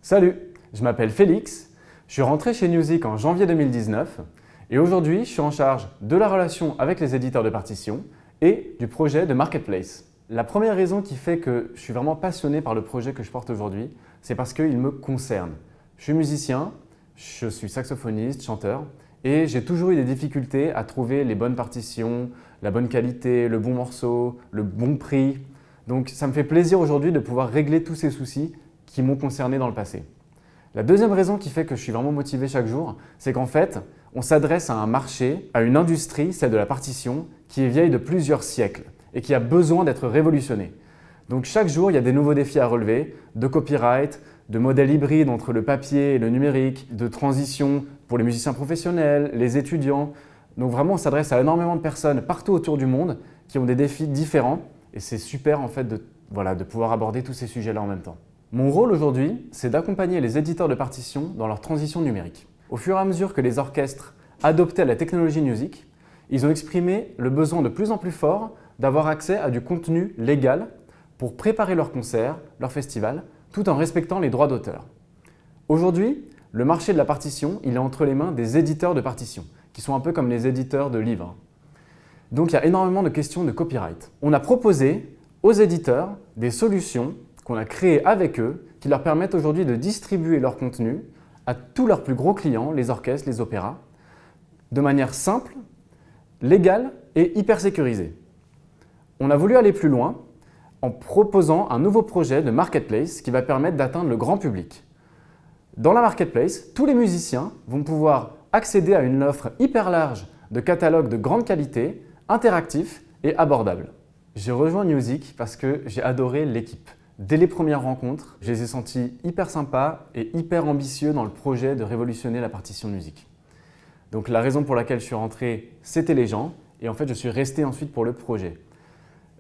Salut, je m'appelle Félix, je suis rentré chez Newsik en janvier 2019 et aujourd'hui je suis en charge de la relation avec les éditeurs de partitions et du projet de Marketplace. La première raison qui fait que je suis vraiment passionné par le projet que je porte aujourd'hui, c'est parce qu'il me concerne. Je suis musicien, je suis saxophoniste, chanteur et j'ai toujours eu des difficultés à trouver les bonnes partitions, la bonne qualité, le bon morceau, le bon prix. Donc ça me fait plaisir aujourd'hui de pouvoir régler tous ces soucis qui m'ont concerné dans le passé. La deuxième raison qui fait que je suis vraiment motivé chaque jour, c'est qu'en fait, on s'adresse à un marché, à une industrie, celle de la partition, qui est vieille de plusieurs siècles et qui a besoin d'être révolutionnée. Donc chaque jour, il y a des nouveaux défis à relever, de copyright, de modèles hybrides entre le papier et le numérique, de transition pour les musiciens professionnels, les étudiants. Donc vraiment, on s'adresse à énormément de personnes partout autour du monde qui ont des défis différents et c'est super en fait de pouvoir aborder tous ces sujets-là en même temps. Mon rôle aujourd'hui, c'est d'accompagner les éditeurs de partitions dans leur transition numérique. Au fur et à mesure que les orchestres adoptaient la technologie Newsik, ils ont exprimé le besoin de plus en plus fort d'avoir accès à du contenu légal pour préparer leurs concerts, leurs festivals, tout en respectant les droits d'auteur. Aujourd'hui, le marché de la partition, il est entre les mains des éditeurs de partitions, qui sont un peu comme les éditeurs de livres. Donc il y a énormément de questions de copyright. On a proposé aux éditeurs des solutions qu'on a créées avec eux, qui leur permettent aujourd'hui de distribuer leur contenu à tous leurs plus gros clients, les orchestres, les opéras, de manière simple, légale et hyper sécurisée. On a voulu aller plus loin en proposant un nouveau projet de Marketplace qui va permettre d'atteindre le grand public. Dans la Marketplace, tous les musiciens vont pouvoir accéder à une offre hyper large de catalogues de grande qualité, interactifs et abordables. J'ai rejoint Newsik parce que j'ai adoré l'équipe. Dès les premières rencontres, je les ai sentis hyper sympas et hyper ambitieux dans le projet de révolutionner la partition de musique. Donc la raison pour laquelle je suis rentré, c'était les gens et en fait je suis resté ensuite pour le projet.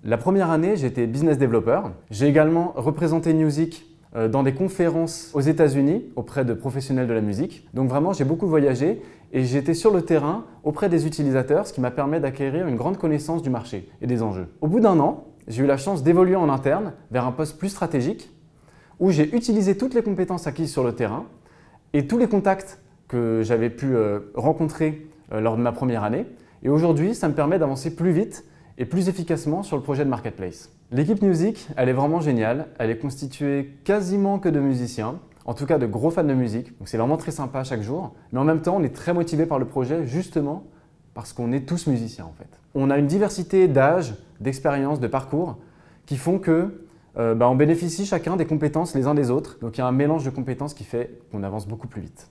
La première année, j'étais business developer. J'ai également représenté Newsik dans des conférences aux États-Unis auprès de professionnels de la musique. Donc vraiment, j'ai beaucoup voyagé et j'étais sur le terrain auprès des utilisateurs, ce qui m'a permis d'acquérir une grande connaissance du marché et des enjeux. Au bout d'un an, j'ai eu la chance d'évoluer en interne vers un poste plus stratégique où j'ai utilisé toutes les compétences acquises sur le terrain et tous les contacts que j'avais pu rencontrer lors de ma première année. Et aujourd'hui, ça me permet d'avancer plus vite et plus efficacement sur le projet de Marketplace. L'équipe Newsik, elle est vraiment géniale. Elle est constituée quasiment que de musiciens, en tout cas de gros fans de musique. Donc c'est vraiment très sympa chaque jour. Mais en même temps, on est très motivé par le projet justement parce qu'on est tous musiciens en fait. On a une diversité d'âges, d'expériences, de parcours qui font que on bénéficie chacun des compétences les uns des autres. Donc il y a un mélange de compétences qui fait qu'on avance beaucoup plus vite.